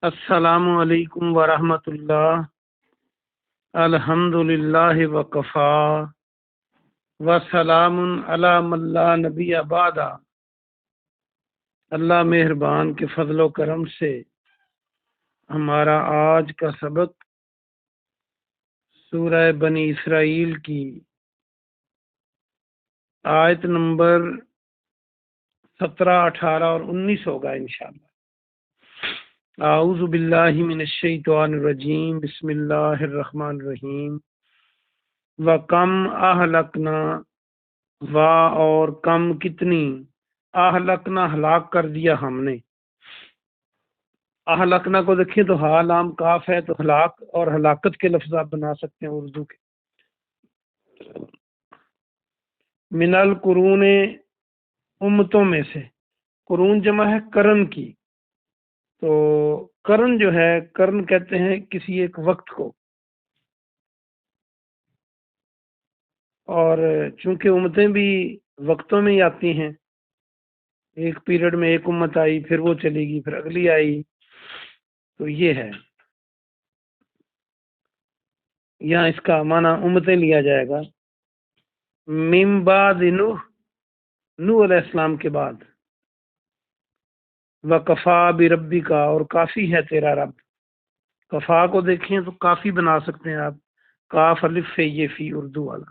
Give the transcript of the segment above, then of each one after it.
السلام علیکم ورحمۃ اللہ۔ الحمد للہ وکفا وسلام علی من لا نبی بعد۔ اللہ مہربان کے فضل و کرم سے ہمارا آج کا سبق سورہ بنی اسرائیل کی آیت نمبر 17، 18 اور 19 ہوگا انشاءاللہ۔ اعوذ باللہ من الشیطان الرجیم، بسم اللہ الرحمن الرحیم۔ وَكَمْ أَهْلَكْنَا، اور کم کتنی، اہلکنا ہلاک کر دیا ہم نے۔ اہلکنا کو دیکھیں تو ہا لام کاف ہے، تو ہلاک اور ہلاکت کے لفظ آپ بنا سکتے ہیں اردو کے۔ من القرون، امتوں میں سے، قرون جمع ہے کرن کی، تو کرن جو ہے، کرن کہتے ہیں کسی ایک وقت کو، اور چونکہ امتیں بھی وقتوں میں ہی آتی ہیں، ایک پیریڈ میں ایک امت آئی، پھر وہ چلے گی، پھر اگلی آئی، تو یہ ہے یہاں اس کا معنی امتیں لیا جائے گا۔ من بعد نوح علیہ السلام کے بعد، وکفا بربی کا، اور کافی ہے تیرا رب۔ کفا کو دیکھیں تو کافی بنا سکتے ہیں آپ، کاف الف سے یہ فی اردو والا۔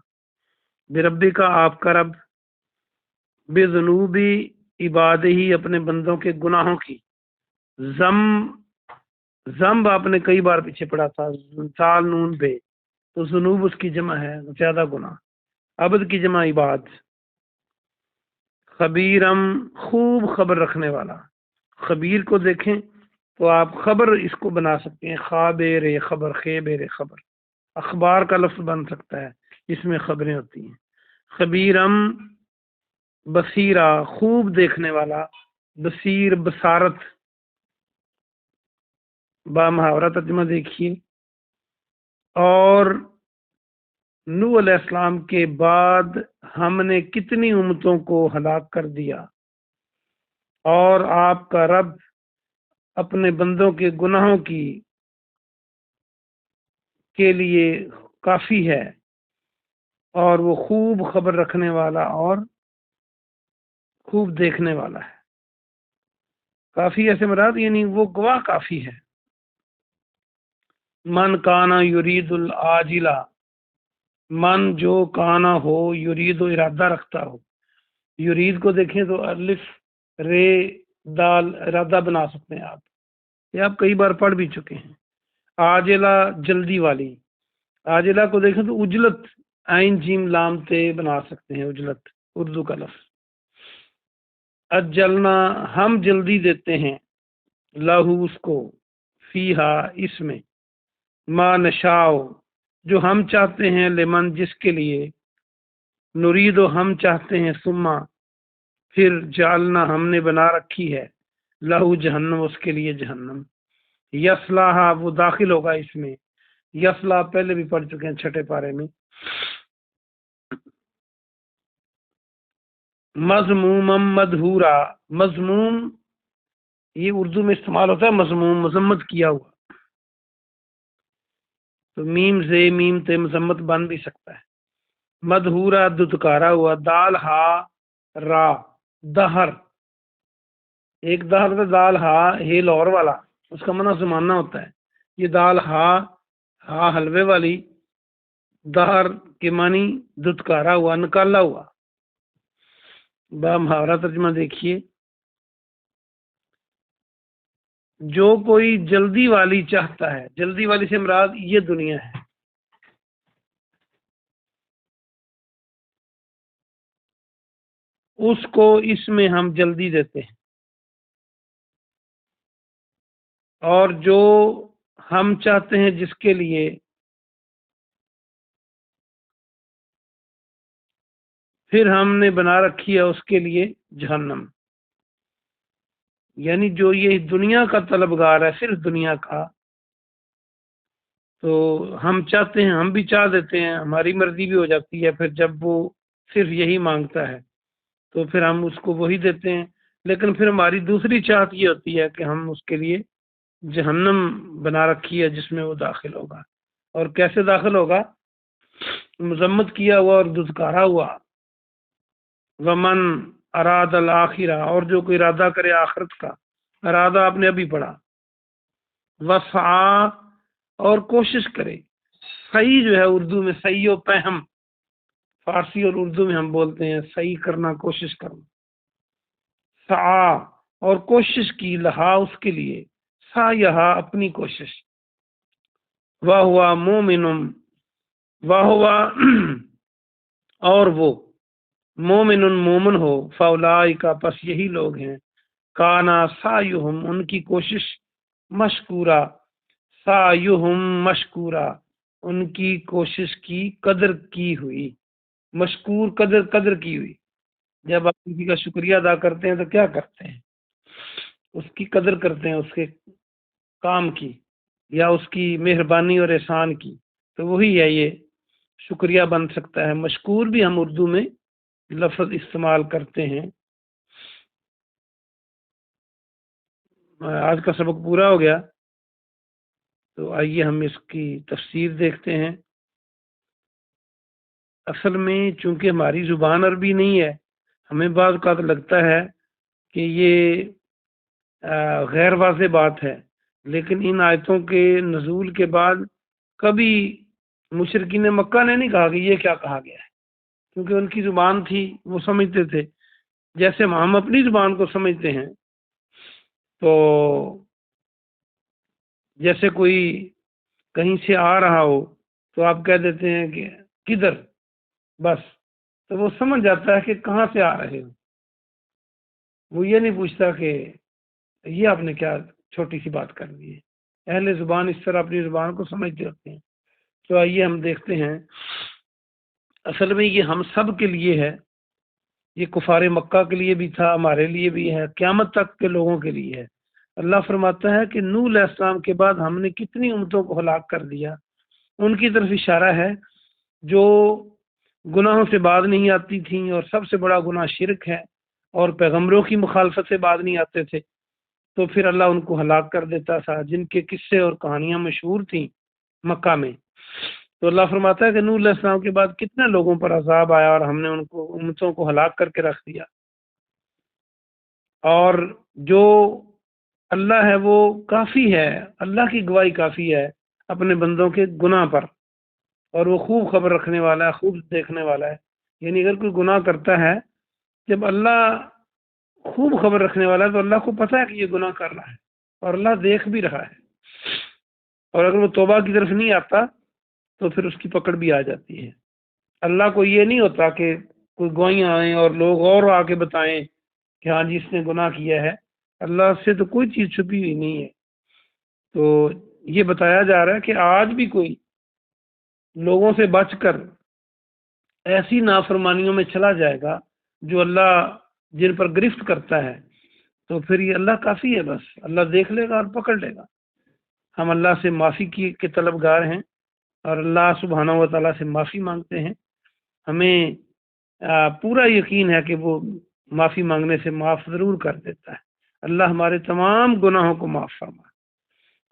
بربی کا آپ کا رب، بذنوبی عباد ہی، اپنے بندوں کے گناہوں کی۔ ذنب آپ نے کئی بار پیچھے پڑھا تھا، سال نون بے، تو ذنوب اس کی جمع ہے زیادہ گناہ، عبد کی جمع عباد۔ خبیرم، خوب خبر رکھنے والا۔ خبیر کو دیکھیں تو آپ خبر اس کو بنا سکتے ہیں، خابر خبر، خیبر خبر، اخبار کا لفظ بن سکتا ہے، اس میں خبریں ہوتی ہیں۔ خبیرم بصیرہ، خوب دیکھنے والا، بصیر بصارت، با محاورہ ترجمہ دیکھیے۔ اور نوح علیہ السلام کے بعد ہم نے کتنی امتوں کو ہلاک کر دیا، اور آپ کا رب اپنے بندوں کے گناہوں کے لیے کافی ہے، اور وہ خوب خبر رکھنے والا اور خوب دیکھنے والا ہے۔ کافی ایسے مراد یعنی وہ گواہ کافی ہے۔ من کانا یرید العاجلہ، من جو کانا ہو، یرید و ارادہ رکھتا ہو۔ یرید کو دیکھیں تو الف رے دال ارادہ بنا سکتے ہیں آپ، یہ آپ کئی بار پڑھ بھی چکے ہیں۔ عاجلہ جلدی والی، عاجلہ کو دیکھیں تو اجلت، عین جیم لام تے بنا سکتے ہیں، اجلت اردو کا لفظ۔ اجلنا ہم جلدی دیتے ہیں، لہو اس کو، فیہا اس میں، ما نشاء جو ہم چاہتے ہیں، لمن جس کے لیے، نرید و ہم چاہتے ہیں، ثم پھر، جعلنا ہم نے بنا رکھی ہے، لہو جہنم اس کے لیے جہنم، یصلاھا وہ داخل ہوگا اس میں، یصلا پہلے بھی پڑھ چکے ہیں چھٹے پارے میں۔ مذمومم مدحورا، مذموم یہ اردو میں استعمال ہوتا ہے، مذموم مذمت کیا ہوا، تو میم سے میم تے مذمت بن بھی سکتا ہے۔ مدحورا دتکارا ہوا، دال ہا را، دہر، ایک دہر تھا دال ہا ہے لور والا، اس کا معنی زمانہ ہوتا ہے، یہ دال ہا حلوے والی، دہر کے معنی دتکارا ہوا، نکالا ہوا۔ با محاورہ ترجمہ دیکھیے۔ جو کوئی جلدی والی چاہتا ہے، جلدی والی سے مراد یہ دنیا ہے، اس کو اس میں ہم جلدی دیتے ہیں، اور جو ہم چاہتے ہیں جس کے لیے، پھر ہم نے بنا رکھی ہے اس کے لیے جہنم۔ یعنی جو یہ دنیا کا طلبگار ہے، صرف دنیا کا، تو ہم چاہتے ہیں، ہم بھی چاہ دیتے ہیں، ہماری مرضی بھی ہو جاتی ہے، پھر جب وہ صرف یہی مانگتا ہے تو پھر ہم اس کو وہی دیتے ہیں، لیکن پھر ہماری دوسری چاہت یہ ہوتی ہے کہ ہم اس کے لیے جہنم بنا رکھی ہے جس میں وہ داخل ہوگا۔ اور کیسے داخل ہوگا؟ مذمت کیا ہوا اور دھتکارا ہوا۔ ومن اراد الآخرہ، اور جو کوئی ارادہ کرے آخرت کا، ارادہ آپ نے ابھی پڑھا، وسعا، اور کوشش کرے۔ صحیح جو ہے اردو میں صحیح و پہم، فارسی اور اردو میں ہم بولتے ہیں صحیح کرنا، کوشش کرنا۔ سعا، اور کوشش کی، لہا اس کے لیے، سا یہاں اپنی کوشش، واہ ہوا مومن، واہ ہوا اور وہ، مومن مومن ہو، فاولائک پس یہی لوگ ہیں، کانا سعیہم ان کی کوشش، مشکورا، سعیہم مشکورا ان کی کوشش کی قدر کی ہوئی، مشکور قدر کی ہوئی۔ جب آپ کسی کا شکریہ ادا کرتے ہیں تو کیا کرتے ہیں؟ اس کی قدر کرتے ہیں، اس کے کام کی یا اس کی مہربانی اور احسان کی، تو وہی ہے یہ شکریہ بن سکتا ہے۔ مشکور بھی ہم اردو میں لفظ استعمال کرتے ہیں۔ آج کا سبق پورا ہو گیا، تو آئیے ہم اس کی تفسیر دیکھتے ہیں۔ اصل میں چونکہ ہماری زبان عربی نہیں ہے، ہمیں بعض اوقات لگتا ہے کہ یہ غیر واضح بات ہے، لیکن ان آیتوں کے نزول کے بعد کبھی مشرکین مکہ نے نہیں کہا کہ یہ کیا کہا گیا ہے، کیونکہ ان کی زبان تھی، وہ سمجھتے تھے جیسے ہم اپنی زبان کو سمجھتے ہیں۔ تو جیسے کوئی کہیں سے آ رہا ہو تو آپ کہہ دیتے ہیں کہ کدھر، بس، تو وہ سمجھ جاتا ہے کہ کہاں سے آ رہے ہو، وہ یہ نہیں پوچھتا کہ یہ آپ نے کیا چھوٹی سی بات کر دی ہے۔ اہل زبان اس طرح اپنی زبان کو سمجھتے ہوتے ہیں۔ تو آئیے ہم دیکھتے ہیں، اصل میں یہ ہم سب کے لیے ہے، یہ کفار مکہ کے لیے بھی تھا، ہمارے لیے بھی ہے، قیامت تک کے لوگوں کے لیے ہے۔ اللہ فرماتا ہے کہ نوح علیہ السلام کے بعد ہم نے کتنی امتوں کو ہلاک کر دیا، ان کی طرف اشارہ ہے جو گناہوں سے باز نہیں آتی تھیں، اور سب سے بڑا گناہ شرک ہے، اور پیغمبروں کی مخالفت سے باز نہیں آتے تھے، تو پھر اللہ ان کو ہلاک کر دیتا تھا، جن کے قصے اور کہانیاں مشہور تھیں مکہ میں۔ تو اللہ فرماتا ہے کہ نوح علیہ السلام کے بعد کتنے لوگوں پر عذاب آیا، اور ہم نے ان کو امتوں کو ہلاک کر کے رکھ دیا۔ اور جو اللہ ہے وہ کافی ہے، اللہ کی گواہی کافی ہے اپنے بندوں کے گناہ پر، اور وہ خوب خبر رکھنے والا ہے، خوب دیکھنے والا ہے۔ یعنی اگر کوئی گناہ کرتا ہے، جب اللہ خوب خبر رکھنے والا ہے تو اللہ کو پتہ ہے کہ یہ گناہ کر رہا ہے، اور اللہ دیکھ بھی رہا ہے، اور اگر وہ توبہ کی طرف نہیں آتا تو پھر اس کی پکڑ بھی آ جاتی ہے۔ اللہ کو یہ نہیں ہوتا کہ کوئی گواہیاں آئیں اور لوگ اور آ کے بتائیں کہ ہاں جی اس نے گناہ کیا ہے، اللہ سے تو کوئی چیز چھپی ہوئی نہیں ہے۔ تو یہ بتایا جا رہا ہے کہ آج بھی کوئی لوگوں سے بچ کر ایسی نافرمانیوں میں چلا جائے گا جو اللہ جن پر گرفت کرتا ہے، تو پھر یہ اللہ کافی ہے، بس اللہ دیکھ لے گا اور پکڑ لے گا۔ ہم اللہ سے معافی کے طلبگار ہیں، اور اللہ سبحانہ و تعالیٰ سے معافی مانگتے ہیں۔ ہمیں پورا یقین ہے کہ وہ معافی مانگنے سے معاف ضرور کر دیتا ہے۔ اللہ ہمارے تمام گناہوں کو معاف فرما،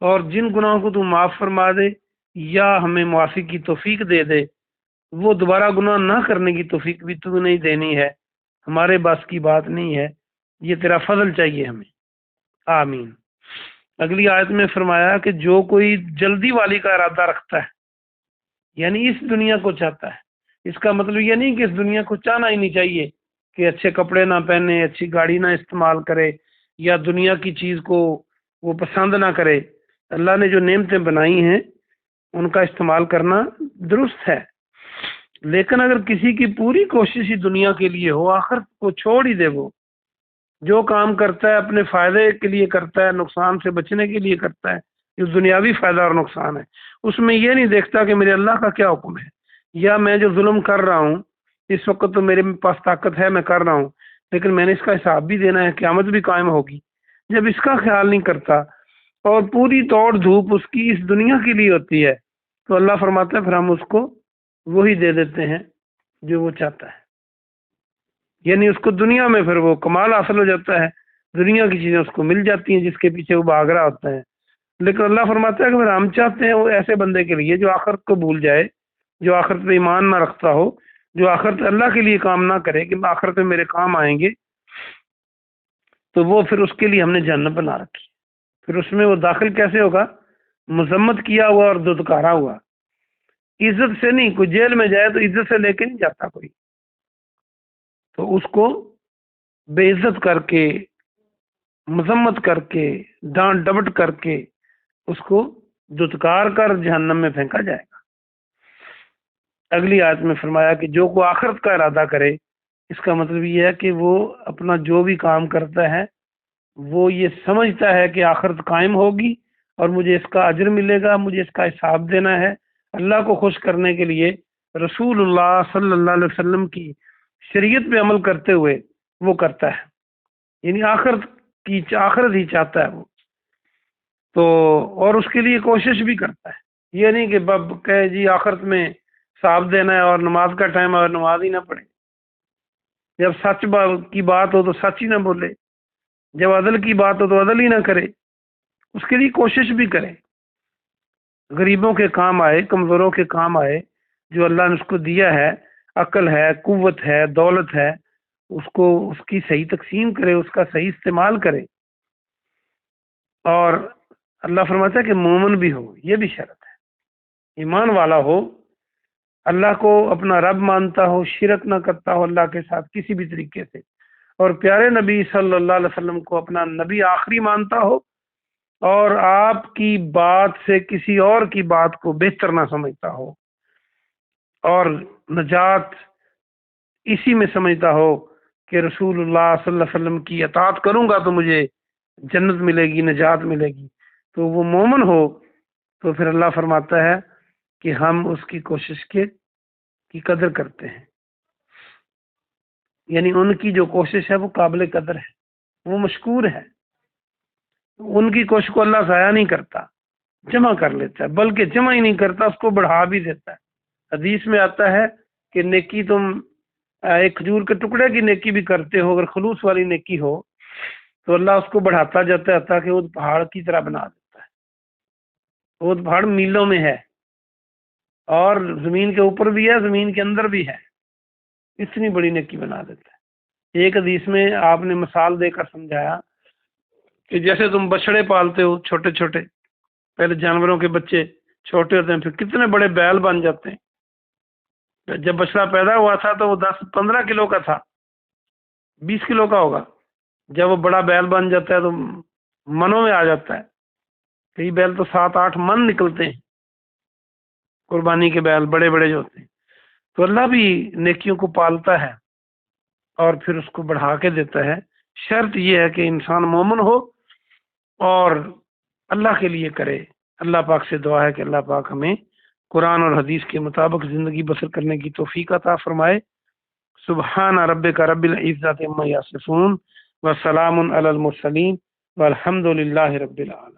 اور جن گناہوں کو تو معاف فرما دے یا ہمیں معافی کی توفیق دے دے، وہ دوبارہ گناہ نہ کرنے کی توفیق بھی تو نہیں دینی ہے، ہمارے بس کی بات نہیں ہے، یہ تیرا فضل چاہیے ہمیں۔ آمین۔ اگلی آیت میں فرمایا کہ جو کوئی جلدی والی کا ارادہ رکھتا ہے، یعنی اس دنیا کو چاہتا ہے، اس کا مطلب یہ نہیں کہ اس دنیا کو چاہنا ہی نہیں چاہیے، کہ اچھے کپڑے نہ پہنے، اچھی گاڑی نہ استعمال کرے، یا دنیا کی چیز کو وہ پسند نہ کرے۔ اللہ نے جو نعمتیں بنائی ہیں ان کا استعمال کرنا درست ہے، لیکن اگر کسی کی پوری کوشش ہی دنیا کے لیے ہو، آخر کو چھوڑ ہی دے، وہ جو کام کرتا ہے اپنے فائدے کے لیے کرتا ہے، نقصان سے بچنے کے لیے کرتا ہے، جو دنیاوی فائدہ اور نقصان ہے، اس میں یہ نہیں دیکھتا کہ میرے اللہ کا کیا حکم ہے، یا میں جو ظلم کر رہا ہوں اس وقت تو میرے پاس طاقت ہے، میں کر رہا ہوں، لیکن میں نے اس کا حساب بھی دینا ہے، قیامت بھی قائم ہوگی۔ جب اس کا خیال نہیں کرتا اور پوری توڑ دھوپ اس کی اس دنیا کے لیے ہوتی ہے، تو اللہ فرماتا ہے پھر ہم اس کو وہی دے دیتے ہیں جو وہ چاہتا ہے، یعنی اس کو دنیا میں پھر وہ کمال حاصل ہو جاتا ہے، دنیا کی چیزیں اس کو مل جاتی ہیں جس کے پیچھے وہ بھاگ رہا ہوتا ہے۔ لیکن اللہ فرماتا ہے کہ پھر ہم چاہتے ہیں وہ ایسے بندے کے لیے جو آخرت کو بھول جائے، جو آخرت پہ ایمان نہ رکھتا ہو، جو آخرت اللہ کے لیے کام نہ کرے کہ آخرت میں میرے کام آئیں گے، تو وہ پھر اس کے لیے ہم نے جہنم بنا رکھی۔ پھر اس میں وہ داخل کیسے ہوگا؟ مذمت کیا ہوا اور دھتکارا ہوا، عزت سے نہیں۔ کوئی جیل میں جائے تو عزت سے لے کے نہیں جاتا کوئی، تو اس کو بے عزت کر کے، مذمت کر کے، ڈانٹ ڈپٹ کر کے اس کو دھتکار کر جہنم میں پھینکا جائے گا۔ اگلی آیت میں فرمایا کہ جو کو آخرت کا ارادہ کرے، اس کا مطلب یہ ہے کہ وہ اپنا جو بھی کام کرتا ہے وہ یہ سمجھتا ہے کہ آخرت قائم ہوگی اور مجھے اس کا اجر ملے گا، مجھے اس کا حساب دینا ہے۔ اللہ کو خوش کرنے کے لیے رسول اللہ صلی اللہ علیہ وسلم کی شریعت پہ عمل کرتے ہوئے وہ کرتا ہے، یعنی آخرت ہی چاہتا ہے وہ تو، اور اس کے لیے کوشش بھی کرتا ہے۔ یہ نہیں کہ بب کہے جی آخرت میں حساب دینا ہے اور نماز کا ٹائم ہے اور نماز ہی نہ پڑھے، جب سچ کی بات ہو تو سچ ہی نہ بولے، جب عدل کی بات ہو تو عدل ہی نہ کرے، اس کے لیے کوشش بھی کرے، غریبوں کے کام آئے، کمزوروں کے کام آئے، جو اللہ نے اس کو دیا ہے، عقل ہے، قوت ہے، دولت ہے، اس کو اس کی صحیح تقسیم کرے، اس کا صحیح استعمال کرے۔ اور اللہ فرماتا ہے کہ مومن بھی ہو، یہ بھی شرط ہے، ایمان والا ہو، اللہ کو اپنا رب مانتا ہو، شرک نہ کرتا ہو اللہ کے ساتھ کسی بھی طریقے سے، اور پیارے نبی صلی اللہ علیہ وسلم کو اپنا نبی آخری مانتا ہو، اور آپ کی بات سے کسی اور کی بات کو بہتر نہ سمجھتا ہو، اور نجات اسی میں سمجھتا ہو کہ رسول اللہ صلی اللہ علیہ وسلم کی اطاعت کروں گا تو مجھے جنت ملے گی، نجات ملے گی، تو وہ مومن ہو، تو پھر اللہ فرماتا ہے کہ ہم اس کی کوشش کی قدر کرتے ہیں، یعنی ان کی جو کوشش ہے وہ قابل قدر ہے، وہ مشکور ہے، ان کی کوشش کو اللہ ضائع نہیں کرتا، جمع کر لیتا ہے، بلکہ جمع ہی نہیں کرتا، اس کو بڑھا بھی دیتا ہے۔ حدیث میں آتا ہے کہ نیکی تم ایک کھجور کے ٹکڑے کی نیکی بھی کرتے ہو، اگر خلوص والی نیکی ہو تو اللہ اس کو بڑھاتا جاتا ہے تاکہ وہ پہاڑ کی طرح بنا دیتا ہے۔ وہ پہاڑ میلوں میں ہے اور زمین کے اوپر بھی ہے، زمین کے اندر بھی ہے، اتنی بڑی نیکی بنا دیتا ہے۔ ایک حدیث میں آپ نے مثال دے کر سمجھایا کہ جیسے تم بچڑے پالتے ہو چھوٹے چھوٹے، پہلے جانوروں کے بچے چھوٹے ہوتے ہیں، پھر کتنے بڑے بیل بن جاتے ہیں۔ جب بچڑا پیدا ہوا تھا تو وہ 10-15 کلو کا تھا، 20 کلو کا ہوگا، جب وہ بڑا بیل بن جاتا ہے تو منوں میں آ جاتا ہے، کئی بیل تو 7-8 من نکلتے ہیں، قربانی کے بیل بڑے بڑے جو ہوتے ہیں۔ تو اللہ بھی نیکیوں کو پالتا ہے اور پھر اس کو بڑھا کے دیتا ہے۔ شرط یہ ہے کہ انسان مومن ہو اور اللہ کے لیے کرے۔ اللہ پاک سے دعا ہے کہ اللہ پاک ہمیں قرآن اور حدیث کے مطابق زندگی بسر کرنے کی توفیق عطا فرمائے۔ سبحان ربک رب العزت عما یصفون وسلام علی المرسلین والحمد للہ رب العالمین۔